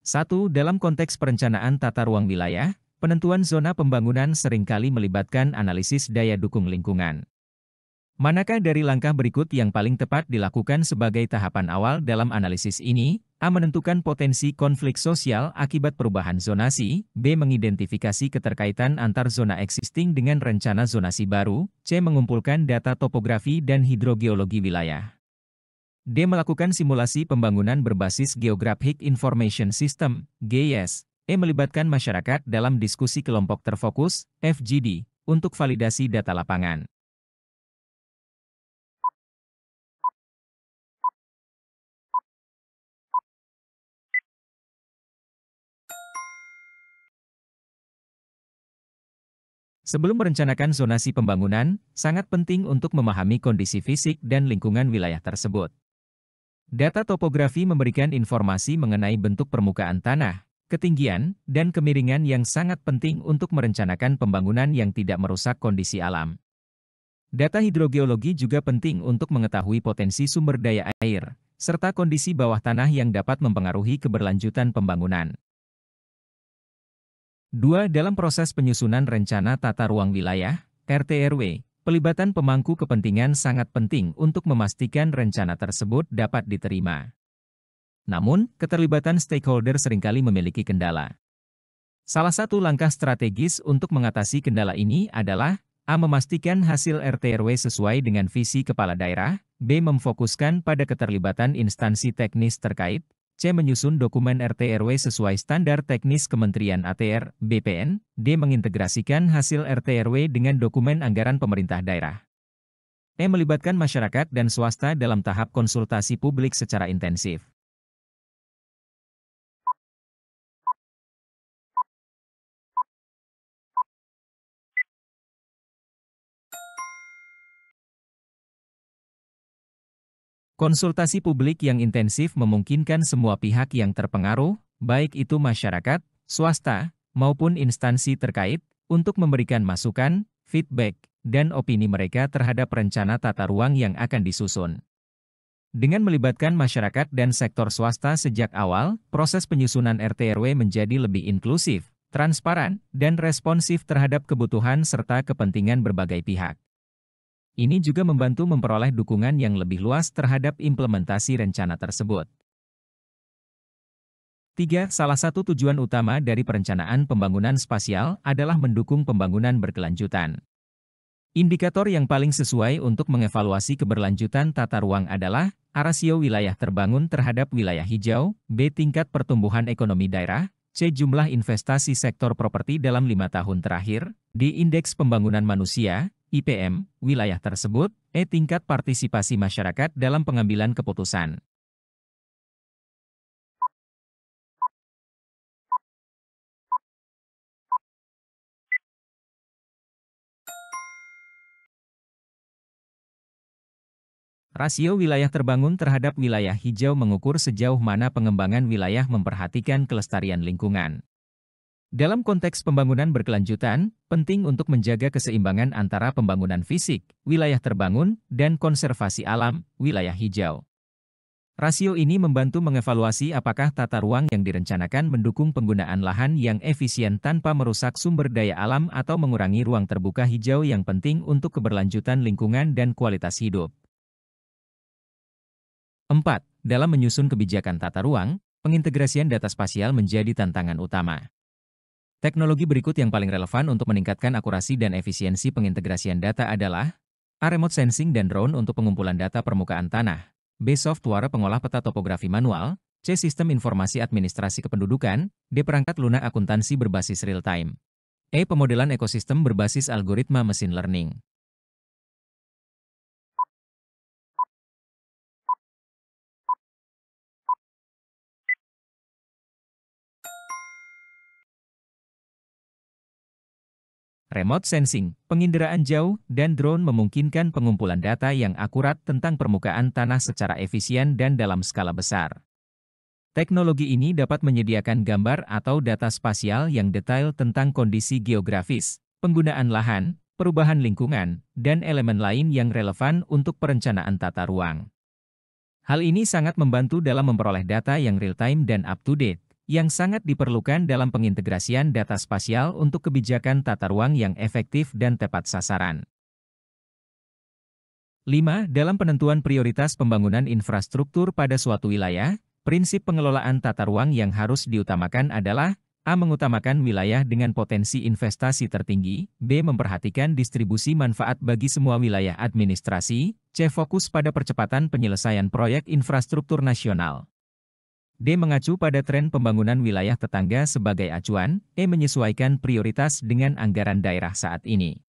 1. Dalam konteks perencanaan tata ruang wilayah, penentuan zona pembangunan seringkali melibatkan analisis daya dukung lingkungan. Manakah dari langkah berikut yang paling tepat dilakukan sebagai tahapan awal dalam analisis ini? A. Menentukan potensi konflik sosial akibat perubahan zonasi. B. Mengidentifikasi keterkaitan antar zona existing dengan rencana zonasi baru. C. Mengumpulkan data topografi dan hidrogeologi wilayah. D. Melakukan simulasi pembangunan berbasis Geographic Information System, GIS. E. Melibatkan masyarakat dalam diskusi kelompok terfokus, FGD, untuk validasi data lapangan. Sebelum merencanakan zonasi pembangunan, sangat penting untuk memahami kondisi fisik dan lingkungan wilayah tersebut. Data topografi memberikan informasi mengenai bentuk permukaan tanah, ketinggian, dan kemiringan yang sangat penting untuk merencanakan pembangunan yang tidak merusak kondisi alam. Data hidrogeologi juga penting untuk mengetahui potensi sumber daya air, serta kondisi bawah tanah yang dapat mempengaruhi keberlanjutan pembangunan. 2. Dalam proses penyusunan rencana tata ruang wilayah, RTRW, pelibatan pemangku kepentingan sangat penting untuk memastikan rencana tersebut dapat diterima. Namun, keterlibatan stakeholder seringkali memiliki kendala. Salah satu langkah strategis untuk mengatasi kendala ini adalah A. Memastikan hasil RTRW sesuai dengan visi kepala daerah. B. Memfokuskan pada keterlibatan instansi teknis terkait. C. Menyusun dokumen RTRW sesuai standar teknis Kementerian ATR, BPN. D. Mengintegrasikan hasil RTRW dengan dokumen anggaran pemerintah daerah. E. Melibatkan masyarakat dan swasta dalam tahap konsultasi publik secara intensif. Konsultasi publik yang intensif memungkinkan semua pihak yang terpengaruh, baik itu masyarakat, swasta, maupun instansi terkait, untuk memberikan masukan, feedback, dan opini mereka terhadap rencana tata ruang yang akan disusun. Dengan melibatkan masyarakat dan sektor swasta sejak awal, proses penyusunan RTRW menjadi lebih inklusif, transparan, dan responsif terhadap kebutuhan serta kepentingan berbagai pihak. Ini juga membantu memperoleh dukungan yang lebih luas terhadap implementasi rencana tersebut. 3. Salah satu tujuan utama dari perencanaan pembangunan spasial adalah mendukung pembangunan berkelanjutan. Indikator yang paling sesuai untuk mengevaluasi keberlanjutan tata ruang adalah A. Rasio wilayah terbangun terhadap wilayah hijau. B. Tingkat pertumbuhan ekonomi daerah. C. Jumlah investasi sektor properti dalam 5 tahun terakhir. D. Indeks pembangunan manusia, IPM, wilayah tersebut. E. Tingkat partisipasi masyarakat dalam pengambilan keputusan. Rasio wilayah terbangun terhadap wilayah hijau mengukur sejauh mana pengembangan wilayah memperhatikan kelestarian lingkungan. Dalam konteks pembangunan berkelanjutan, penting untuk menjaga keseimbangan antara pembangunan fisik, wilayah terbangun, dan konservasi alam, wilayah hijau. Rasio ini membantu mengevaluasi apakah tata ruang yang direncanakan mendukung penggunaan lahan yang efisien tanpa merusak sumber daya alam atau mengurangi ruang terbuka hijau yang penting untuk keberlanjutan lingkungan dan kualitas hidup. 4. Dalam menyusun kebijakan tata ruang, pengintegrasian data spasial menjadi tantangan utama. Teknologi berikut yang paling relevan untuk meningkatkan akurasi dan efisiensi pengintegrasian data adalah A. Remote sensing dan drone untuk pengumpulan data permukaan tanah. B. Software pengolah peta topografi manual. C. Sistem informasi administrasi kependudukan. D. Perangkat lunak akuntansi berbasis real-time. E. Pemodelan ekosistem berbasis algoritma mesin learning. Remote sensing, penginderaan jauh, dan drone memungkinkan pengumpulan data yang akurat tentang permukaan tanah secara efisien dan dalam skala besar. Teknologi ini dapat menyediakan gambar atau data spasial yang detail tentang kondisi geografis, penggunaan lahan, perubahan lingkungan, dan elemen lain yang relevan untuk perencanaan tata ruang. Hal ini sangat membantu dalam memperoleh data yang real-time dan up-to-date, yang sangat diperlukan dalam pengintegrasian data spasial untuk kebijakan tata ruang yang efektif dan tepat sasaran. 5. Dalam penentuan prioritas pembangunan infrastruktur pada suatu wilayah, prinsip pengelolaan tata ruang yang harus diutamakan adalah A. Mengutamakan wilayah dengan potensi investasi tertinggi, B. Memperhatikan distribusi manfaat bagi semua wilayah administrasi, C. Fokus pada percepatan penyelesaian proyek infrastruktur nasional. D. Mengacu pada tren pembangunan wilayah tetangga sebagai acuan, E. Menyesuaikan prioritas dengan anggaran daerah saat ini.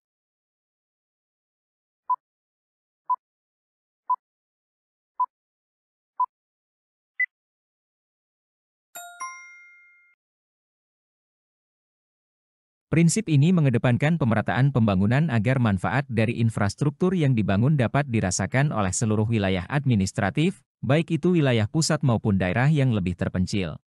Prinsip ini mengedepankan pemerataan pembangunan agar manfaat dari infrastruktur yang dibangun dapat dirasakan oleh seluruh wilayah administratif, baik itu wilayah pusat maupun daerah yang lebih terpencil.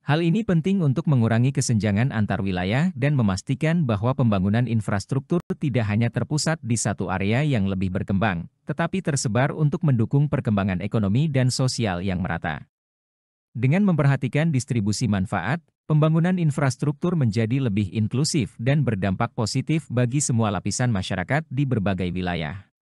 Hal ini penting untuk mengurangi kesenjangan antar wilayah dan memastikan bahwa pembangunan infrastruktur tidak hanya terpusat di satu area yang lebih berkembang, tetapi tersebar untuk mendukung perkembangan ekonomi dan sosial yang merata. Dengan memperhatikan distribusi manfaat, pembangunan infrastruktur menjadi lebih inklusif dan berdampak positif bagi semua lapisan masyarakat di berbagai wilayah.